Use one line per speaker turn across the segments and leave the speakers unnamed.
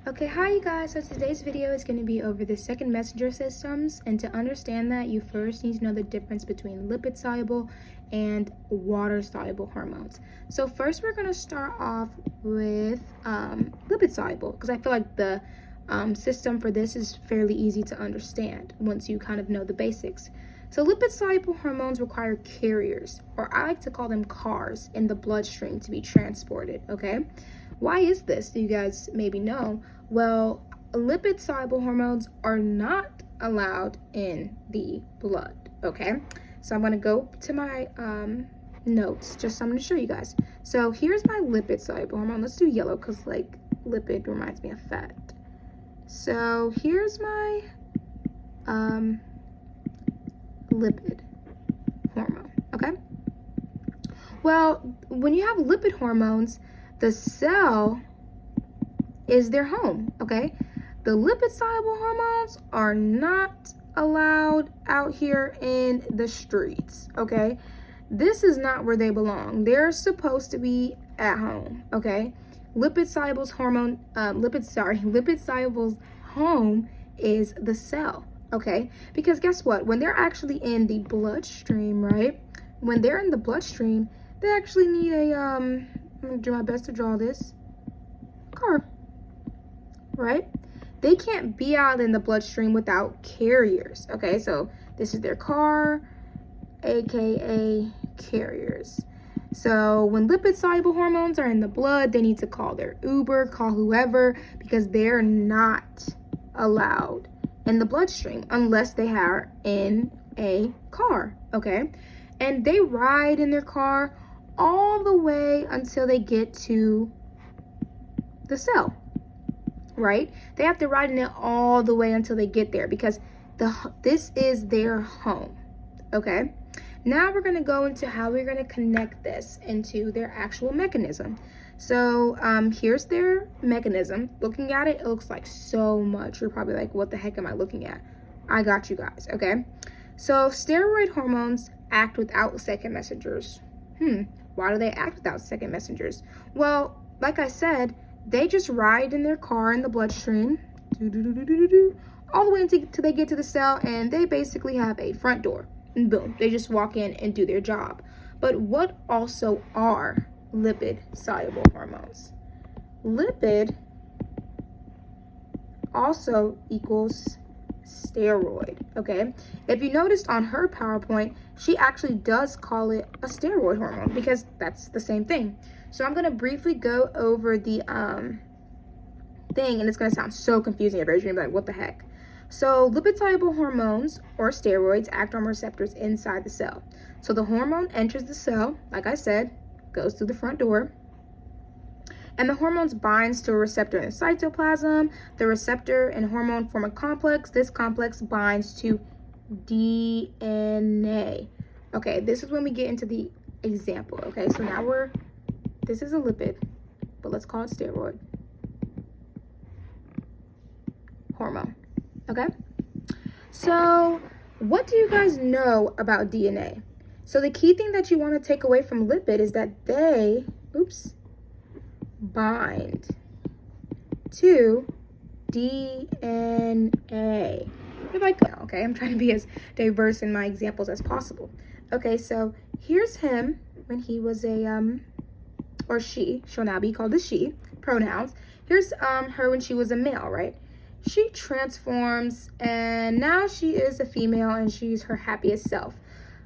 Okay, hi you guys. So today's video is going to be over the second messenger systems, and to understand that, you first need to know the difference between lipid soluble and water soluble hormones. So first we're going to start off with lipid soluble, because I feel like the system for this is fairly easy to understand once you kind of know the basics. So lipid soluble hormones require carriers, or I like to call them cars, in the bloodstream to be transported. Okay, why is this? Do you guys maybe know? Well, lipid soluble hormones are not allowed in the blood. Okay, so I'm going to go to my notes, just so I'm going to show you guys. So here's my lipid soluble hormone. Let's do yellow because like lipid reminds me of fat. So here's my lipid hormone. Okay, well, when you have lipid hormones, the cell is their home. Okay, the lipid soluble hormones are not allowed out here in the streets. Okay, this is not where they belong. They're supposed to be at home. Okay, lipid soluble's home is the cell. Okay, because guess what, when they're actually in the bloodstream, right, when they're in the bloodstream, they actually need a I'm gonna do my best to draw this car, right? They can't be out in the bloodstream without carriers. Okay, so this is their car, aka carriers. So when lipid soluble hormones are in the blood, they need to call their Uber, call whoever, because they're not allowed in the bloodstream unless they are in a car. Okay, and they ride in their car all the way until they get to the cell, right? They have to ride in it all the way until they get there because this is their home. Okay, now we're going to go into how we're going to connect this into their actual mechanism. So here's their mechanism. Looking at it, it looks like so much. You're probably like, what the heck am I looking at? I got you guys. Okay, so steroid hormones act without second messengers. Why do they act without second messengers? Well, like I said, they just ride in their car in the bloodstream all the way until they get to the cell, and they basically have a front door, and boom, they just walk in and do their job. But what also are lipid soluble hormones? Lipid also equals steroid. Okay, if you noticed on her PowerPoint, she actually does call it a steroid hormone because that's the same thing. So I'm going to briefly go over the thing, and it's going to sound so confusing at first. You're going to be like, what the heck? So lipid soluble hormones, or steroids, act on receptors inside the cell. So the hormone enters the cell, like I said, goes through the front door, and the hormones binds to a receptor in the cytoplasm. The receptor and hormone form a complex. This complex binds to DNA. Okay, this is when we get into the example. Okay, so now this is a lipid, but let's call it steroid hormone. Okay, so what do you guys know about DNA? So the key thing that you want to take away from lipid is that they, bind to DNA. You're like, okay, I'm trying to be as diverse in my examples as possible. Okay, so here's him when he was a or she, she'll now be called a she, pronouns. Here's her when she was a male, right? She transforms and now she is a female and she's her happiest self.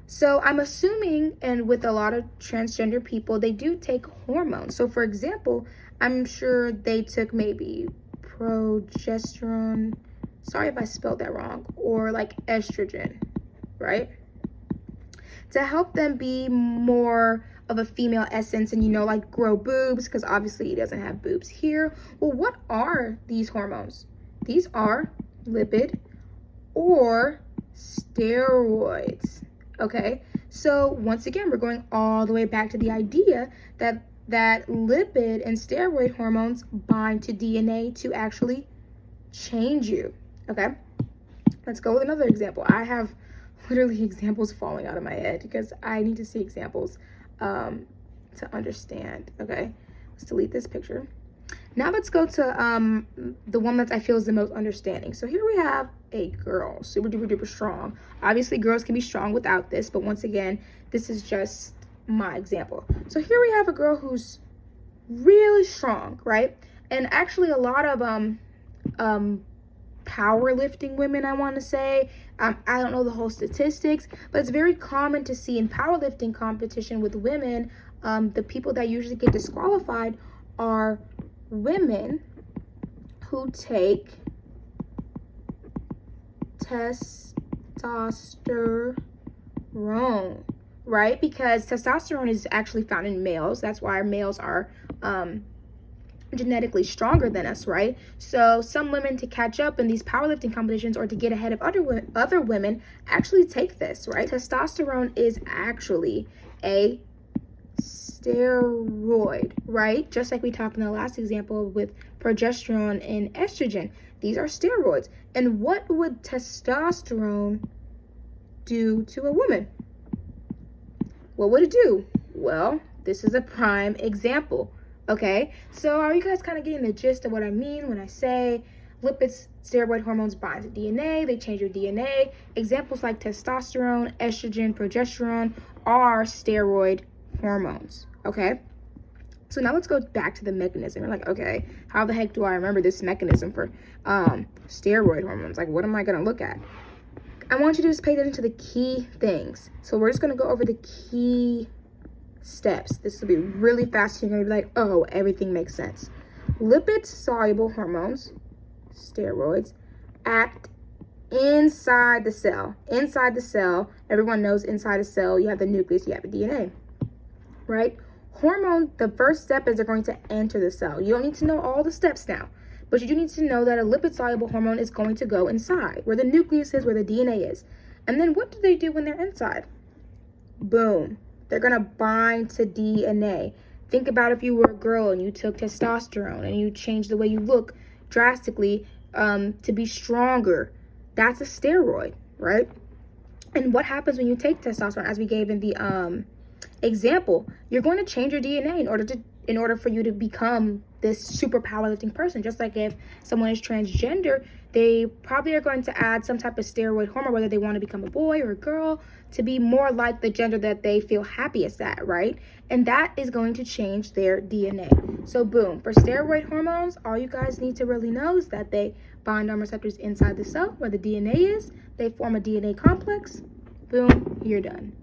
So I'm assuming, and with a lot of transgender people, they do take hormones. So for example, I'm sure they took maybe progesterone, sorry if I spelled that wrong, or like estrogen, right? To help them be more of a female essence and, like grow boobs, because obviously he doesn't have boobs here. Well, what are these hormones? These are lipid or steroids. Okay, so once again, we're going all the way back to the idea that lipid and steroid hormones bind to DNA to actually change you. Okay, let's go with another example. I have literally examples falling out of my head because I need to see examples to understand. Okay, let's delete this picture. Now let's go to the one that I feel is the most understanding. So here we have a girl, super duper duper strong. Obviously, girls can be strong without this, but once again, this is just my example. So here we have a girl who's really strong, right? And actually, a lot of powerlifting women, I want to say. I don't know the whole statistics, but it's very common to see in powerlifting competition with women, the people that usually get disqualified are women who take testosterone, right? Because testosterone is actually found in males. That's why males are genetically stronger than us, right? So some women, to catch up in these powerlifting competitions or to get ahead of other women, actually take this, right? Testosterone is actually a steroid, right? Just like we talked in the last example with progesterone and estrogen. These are steroids. And what would testosterone do to a woman? What would it do? Well, this is a prime example. Okay, so are you guys kind of getting the gist of what I mean when I say lipids, steroid hormones bind to DNA, they change your DNA? Examples like testosterone, estrogen, progesterone are steroid hormones, okay? So now let's go back to the mechanism. You're like, okay, how the heck do I remember this mechanism for steroid hormones? Like, what am I going to look at? I want you to just pay attention to the key things. So we're just going to go over the key steps. This will be really fast. You're going to be like, oh, everything makes sense. Lipid soluble hormones, steroids, act inside the cell. Inside the cell, everyone knows inside a cell, you have the nucleus, you have the DNA, right? Hormone, the first step is they're going to enter the cell. You don't need to know all the steps now, but you do need to know that a lipid soluble hormone is going to go inside, where the nucleus is, where the DNA is. And then what do they do when they're inside? Boom. They're going to bind to DNA. Think about if you were a girl and you took testosterone and you changed the way you look drastically to be stronger. That's a steroid, right? And what happens when you take testosterone, as we gave in the example? You're going to change your DNA in order for you to become this super powerlifting person. Just like if someone is transgender, they probably are going to add some type of steroid hormone, whether they want to become a boy or a girl, to be more like the gender that they feel happiest at, right? And that is going to change their DNA. So boom, for steroid hormones, all you guys need to really know is that they bind on receptors inside the cell where the DNA is. They form a DNA complex. Boom, you're done.